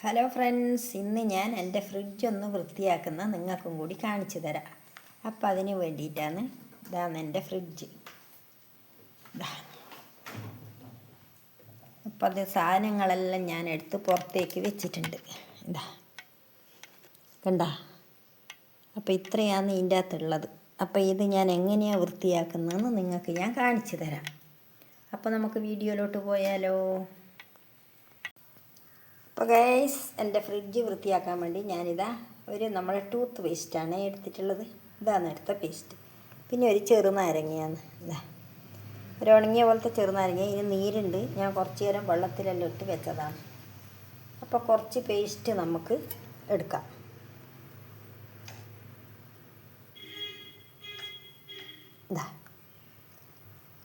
Hello friends, ഇന്ന് ഞാൻ എൻ്റെ ഫ്രിഡ്ജ് ഒന്ന് വൃത്തിയാക്കുന്ന നിങ്ങൾക്കും കൂടി കാണിച്ചു തരാം. അപ്പം അതിന് വേണ്ടിയിട്ടാണ് ഇതാണ് എൻ്റെ ഫ്രിഡ്ജ്. അപ്പം അത് സാധനങ്ങളെല്ലാം ഞാൻ എടുത്ത് പുറത്തേക്ക് വെച്ചിട്ടുണ്ട്. ഇതാ കണ്ട. അപ്പം ഇത്രയാണ് ഇതിൻ്റെ അകത്തുള്ളത്. അപ്പം ഇത് ഞാൻ എങ്ങനെയാണ് വൃത്തിയാക്കുന്നതെന്ന് നിങ്ങൾക്ക് ഞാൻ കാണിച്ചു തരാം. അപ്പോൾ നമുക്ക് വീഡിയോയിലോട്ട് പോയാലോ. അപ്പോൾ ഗൈസ്, എൻ്റെ ഫ്രിഡ്ജ് വൃത്തിയാക്കാൻ വേണ്ടി ഞാനിതാ നമ്മുടെ ടൂത്ത് പേസ്റ്റാണ് എടുത്തിട്ടുള്ളത്. ഇതാണ് എടുത്ത പേസ്റ്റ്. പിന്നെ ഒരു ചെറുനാരങ്ങയാണ്. ഇതാ ഒരു ഉണങ്ങിയ പോലത്തെ ചെറുനാരങ്ങ. ഇതിന് നീരുണ്ട്. ഞാൻ കുറച്ച് നേരം വെള്ളത്തിലെല്ലാം ഇട്ട് വെച്ചതാണ്. അപ്പോൾ കുറച്ച് പേസ്റ്റ് നമുക്ക് എടുക്കാം. ഇതാ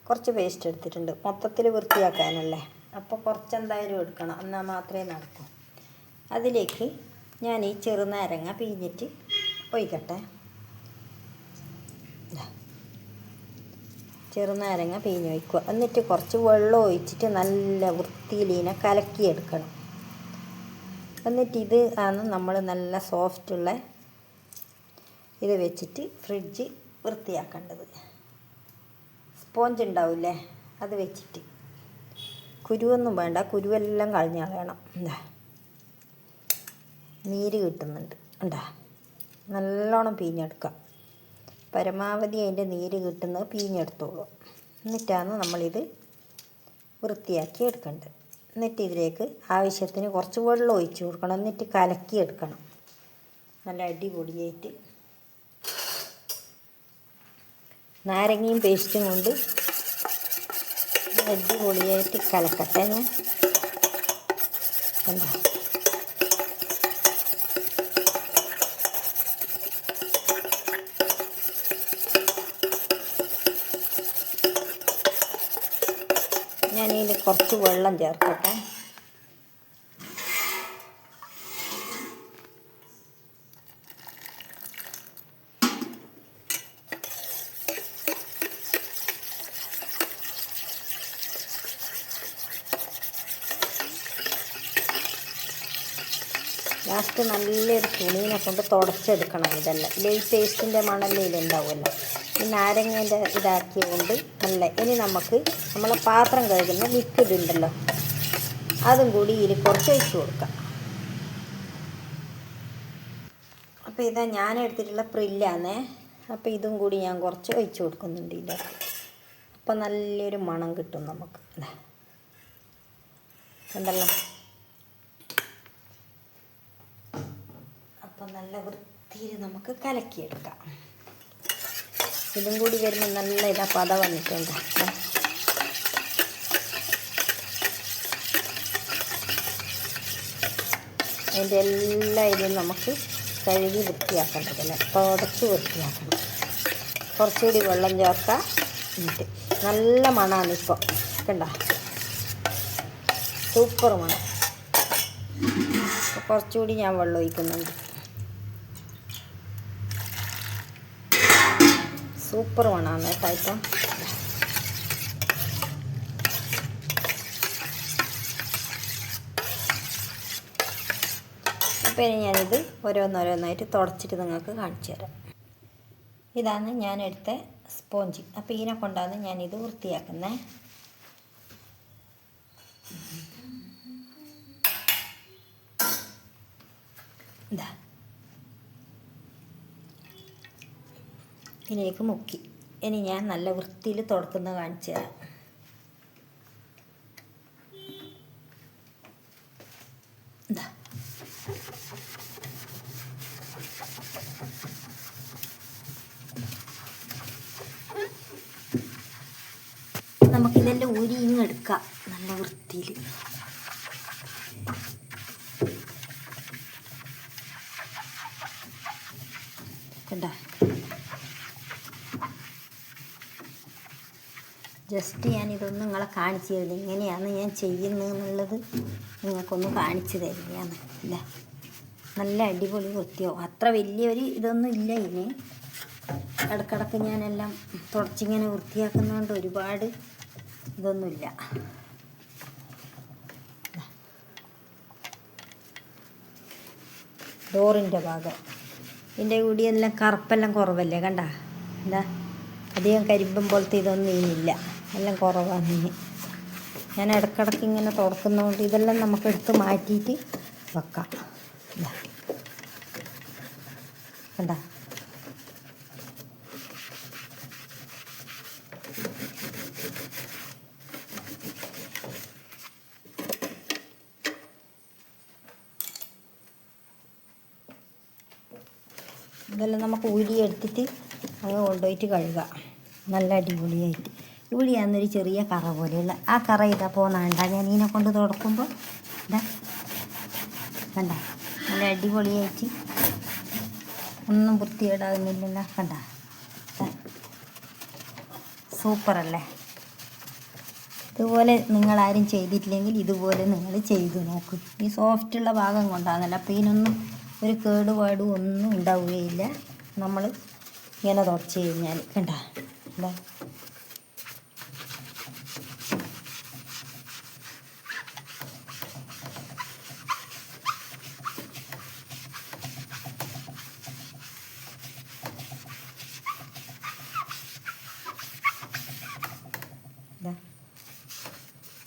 കുറച്ച് പേസ്റ്റ് എടുത്തിട്ടുണ്ട്. മൊത്തത്തിൽ വൃത്തിയാക്കാനല്ലേ, അപ്പോൾ കുറച്ചെന്തായാലും എടുക്കണം, എന്നാൽ മാത്രമേ നടക്കൂ. അതിലേക്ക് ഞാൻ ഈ ചെറുനാരങ്ങ പിഴിഞ്ഞിട്ട് ഒഴിക്കട്ടെ. ചെറുനാരങ്ങ പിഴിഞ്ഞൊഴിക്കുക. എന്നിട്ട് കുറച്ച് വെള്ളം ഒഴിച്ചിട്ട് നല്ല വൃത്തിയിൽ ഇതിനെ കലക്കിയെടുക്കണം. എന്നിട്ട് ഇത് ആണ് നമ്മൾ നല്ല സോഫ്റ്റുള്ള ഇത് വെച്ചിട്ട് ഫ്രിഡ്ജ് വൃത്തിയാക്കേണ്ടത്. സ്പോഞ്ച് ഉണ്ടാവില്ലേ, അത് വെച്ചിട്ട്. കുരുവൊന്നും വേണ്ട, കുരുവെല്ലാം കളഞ്ഞ് കളയണം. എന്താ നീര് കിട്ടുന്നുണ്ട്, ഉണ്ടാ നല്ലോണം പിഴിഞ്ഞെടുക്കാം. പരമാവധി അതിൻ്റെ നീര് കിട്ടുന്നത് പിഴിഞ്ഞെടുത്തോളൂ. എന്നിട്ടാണ് നമ്മളിത് വൃത്തിയാക്കി എടുക്കേണ്ടത്. എന്നിട്ട് ഇതിലേക്ക് ആവശ്യത്തിന് കുറച്ച് വെള്ളം ഒഴിച്ച് കൊടുക്കണം. എന്നിട്ട് കലക്കിയെടുക്കണം നല്ല അടിപൊളിയായിട്ട്. നാരങ്ങയും പേസ്റ്റും കൊണ്ട് അടിപൊളിയായിട്ട് കലക്കട്ടെ ഞാൻ. എന്താ ഞാനിതിൽ കുറച്ച് വെള്ളം ചേർക്കട്ടെ. ലാസ്റ്റ് നല്ലൊരു തുണീനെ കൊണ്ട് തുടച്ചെടുക്കണം ഇതെല്ലാം. ഈ പേസ്റ്റിൻ്റെ മണലിൽ ഉണ്ടാവുമല്ലോ, ഈ നാരങ്ങേൻ്റെ ഇതാക്കിയതുകൊണ്ട് നല്ല. ഇനി നമുക്ക് നമ്മളെ പാത്രം കഴുകുന്ന ലിക്വിഡ് ഉണ്ടല്ലോ, അതും കൂടി ഇതിൽ കുറച്ച് ഒഴിച്ച് കൊടുക്കാം. അപ്പോൾ ഇതാ ഞാൻ എടുത്തിട്ടുള്ള പ്രില്ലാന്നേ. അപ്പോൾ ഇതും കൂടി ഞാൻ കുറച്ച് ഒഴിച്ച് കൊടുക്കുന്നുണ്ട് ഇതിലേക്ക്. അപ്പോൾ നല്ലൊരു മണം കിട്ടും നമുക്ക്. കണ്ടല്ലോ. അപ്പം നല്ല വൃത്തിയിൽ നമുക്ക് കലക്കിയെടുക്കാം. ഇതും കൂടി വരുമ്പോൾ നല്ല പത വന്നിട്ടുണ്ട്. അതിൻ്റെ എല്ലാ ഇതും നമുക്ക് കഴുകി വൃത്തിയാക്കേണ്ടതല്ലേ, തുടച്ച് വൃത്തിയാക്കണം. കുറച്ചുകൂടി വെള്ളം ചേർക്കാം. എന്നിട്ട് നല്ല മണമാണ് ഇപ്പോൾ. കണ്ട, സൂപ്പർ മണം. അപ്പോൾ കുറച്ചുകൂടി ഞാൻ വെള്ളം ഒഴിക്കുന്നുണ്ട്. സൂപ്പർ മണമാണ് കേട്ടോ ഇപ്പം. അപ്പോൾ ഇനി ഞാനിത് ഓരോന്നോരോന്നായിട്ട് തുടച്ചിട്ട് നിങ്ങൾക്ക് കാണിച്ചു തരാം. ഇതാണ് ഞാൻ എടുത്ത സ്പോഞ്ച്. അപ്പോൾ ഇതിനെ കൊണ്ടാണ് ഞാനിത് വൃത്തിയാക്കുന്നത്. ഇതാ ഇതിലേക്ക് മുക്കി. ഇനി ഞാൻ നല്ല വൃത്തിയിൽ തുടക്കുന്നത് കാണിച്ചു തരാം. ഇതാ നമുക്കിതെല്ലാം ഊരി ഇങ്ങെടുക്കാം നല്ല വൃത്തിയിൽ. കണ്ട, ജസ്റ്റ് ഞാനിതൊന്ന് നിങ്ങളെ കാണിച്ചു തരില്ല, ഇങ്ങനെയാണ് ഞാൻ ചെയ്യുന്നതെന്നുള്ളത് നിങ്ങൾക്കൊന്ന് കാണിച്ചു തരികയാണ്. ഇല്ല, നല്ല അടിപൊളി വൃത്തിയാവും. അത്ര വലിയൊരു ഇതൊന്നും ഇല്ല ഇതിന്. ഇടക്കിടക്ക് ഞാനെല്ലാം തുടച്ചിങ്ങനെ വൃത്തിയാക്കുന്നതുകൊണ്ട് ഒരുപാട് ഇതൊന്നുമില്ല. ഡോറിൻ്റെ ഭാഗം. ഇതിൻ്റെ കൂടിയെല്ലാം കറുപ്പെല്ലാം കുറവല്ലേ, കണ്ട എന്താ അധികം കരിമ്പം പോലത്തെ ഇതൊന്നും ഇനിയില്ല, എല്ലാം കുറവാണ് ഇനി. ഞാൻ ഇടയ്ക്കിടയ്ക്ക് ഇങ്ങനെ തുറക്കുന്നതുകൊണ്ട് ഇതെല്ലാം നമുക്ക് എടുത്ത് മാറ്റിയിട്ട് വെക്കാം. കണ്ട ഇതെല്ലാം നമുക്ക് ഊരിയെടുത്തിട്ട് അങ്ങ് കൊണ്ടുപോയിട്ട് കഴുകാം നല്ല അടിപൊളിയായിട്ട്. ഇവിടെയാണെന്നൊരു ചെറിയ കറ പോലെയുള്ള ആ കറ ഇതാ പോകുന്നുണ്ട. ഞാൻ ഇതിനെ കൊണ്ട് തുടക്കുമ്പോൾ ഇതാ കണ്ട നല്ല അടിപൊളിയായിട്ട് ഒന്നും വൃത്തികേടാകുന്നില്ലല്ലോ, കണ്ട സൂപ്പറല്ലേ. ഇതുപോലെ നിങ്ങളാരും ചെയ്തിട്ടില്ലെങ്കിൽ ഇതുപോലെ നിങ്ങൾ ചെയ്തു നോക്കും. ഈ സോഫ്റ്റുള്ള ഭാഗം കൊണ്ടാണല്ലോ, അപ്പോൾ ഇതിനൊന്നും ഒരു കേടുപാടും ഒന്നും ഉണ്ടാവുകയില്ല നമ്മൾ ഇങ്ങനെ തുടച്ച് കഴിഞ്ഞാൽ. കണ്ട എന്താ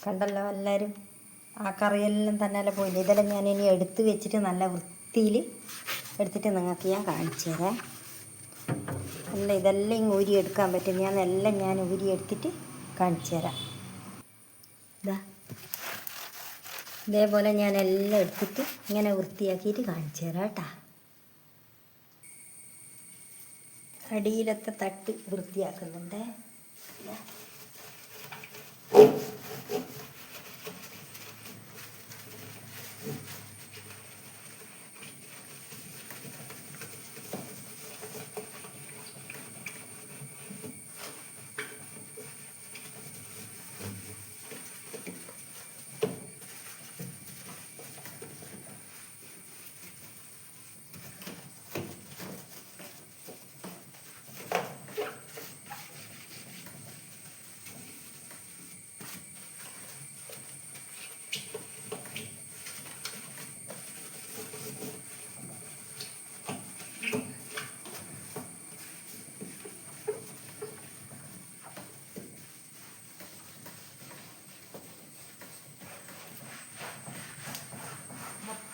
കണ്ടല്ലോ എല്ലാവരും, ആ കറിയെല്ലാം തന്നെ പോയില്ല. ഇതെല്ലാം ഞാൻ ഇനി എടുത്ത് വെച്ചിട്ട് നല്ല വൃത്തിയിൽ എടുത്തിട്ട് നിങ്ങൾക്ക് ഞാൻ കാണിച്ചു തരാം. അല്ല ഇതെല്ലാം ഇങ്ങ് ഊരി എടുക്കാൻ പറ്റും. ഞാൻ ഊരി എടുത്തിട്ട് കാണിച്ചു തരാം. ഇതേപോലെ ഞാൻ എല്ലാം എടുത്തിട്ട് ഇങ്ങനെ വൃത്തിയാക്കിയിട്ട് കാണിച്ചു തരാം കേട്ടാ. അടിയിലത്തെ തട്ട് വൃത്തിയാക്കുന്നുണ്ട്.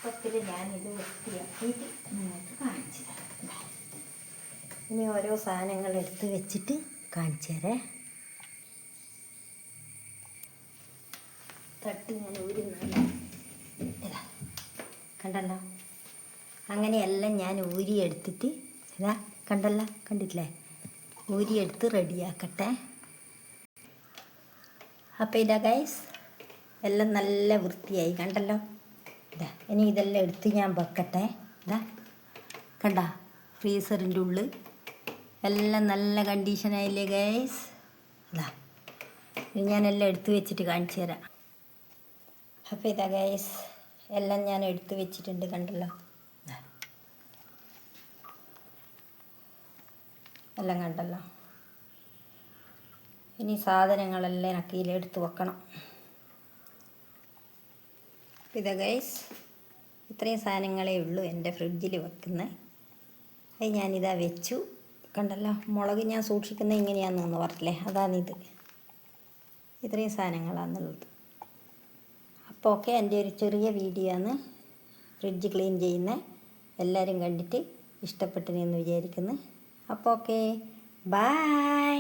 മൊത്തത്തിൽ ഞാനിത് വൃത്തിയാക്കിയിട്ട് നിങ്ങൾക്ക് കാണിച്ചു തരാം. ഇനി ഓരോ സാധനങ്ങൾ എടുത്ത് വെച്ചിട്ട് കാണിച്ചു തരേ. തട്ട് ഞാൻ ഊരുന്നില്ല, ഇതാ കണ്ടല്ലോ. അങ്ങനെയെല്ലാം ഞാൻ ഊരിയെടുത്തിട്ട് ഇതാ കണ്ടല്ലോ, കണ്ടിട്ടില്ലേ, ഊരിയെടുത്ത് റെഡിയാക്കട്ടെ. അപ്പോൾ ഇതാ ഗൈസ് എല്ലാം നല്ല വൃത്തിയായി കണ്ടല്ലോ. ഇതാ ഇനി ഇതെല്ലാം എടുത്ത് ഞാൻ വെക്കട്ടെ. ഇതാ കണ്ട ഫ്രീസറിൻ്റെ ഉള്ളിൽ എല്ലാം നല്ല കണ്ടീഷനായില്ലേ ഗൈസ്. അതാ ഇനി ഞാനെല്ലാം എടുത്ത് വെച്ചിട്ട് കാണിച്ചു തരാം. അപ്പോൾ ഇതാ ഗൈസ് എല്ലാം ഞാൻ എടുത്ത് വെച്ചിട്ടുണ്ട് കണ്ടല്ലോ. എല്ലാം കണ്ടല്ലോ. ഇനി സാധനങ്ങളെല്ലാം എനിക്ക് ഇതിലെടുത്ത് വെക്കണം. ഇതാ ഗൈസ് ഇത്രയും സാധനങ്ങളേ ഉള്ളൂ എൻ്റെ ഫ്രിഡ്ജിൽ വെക്കുന്നത്. അത് ഞാനിതാ വെച്ചു കണ്ടല്ലോ. മുളക് ഞാൻ സൂക്ഷിക്കുന്നത് ഇങ്ങനെയാണെന്ന് പറഞ്ഞില്ലേ, അതാണിത്. ഇത്രയും സാധനങ്ങളാണെന്നുള്ളത്. അപ്പോൾ ഓക്കെ, എൻ്റെ ഒരു ചെറിയ വീഡിയോ ആണ് ഫ്രിഡ്ജ് ക്ലീൻ ചെയ്യുന്നത്. എല്ലാവരും കണ്ടിട്ട് ഇഷ്ടപ്പെട്ടെന്ന് വിചാരിക്കുന്നു. അപ്പോൾ ഓക്കെ, ബൈ.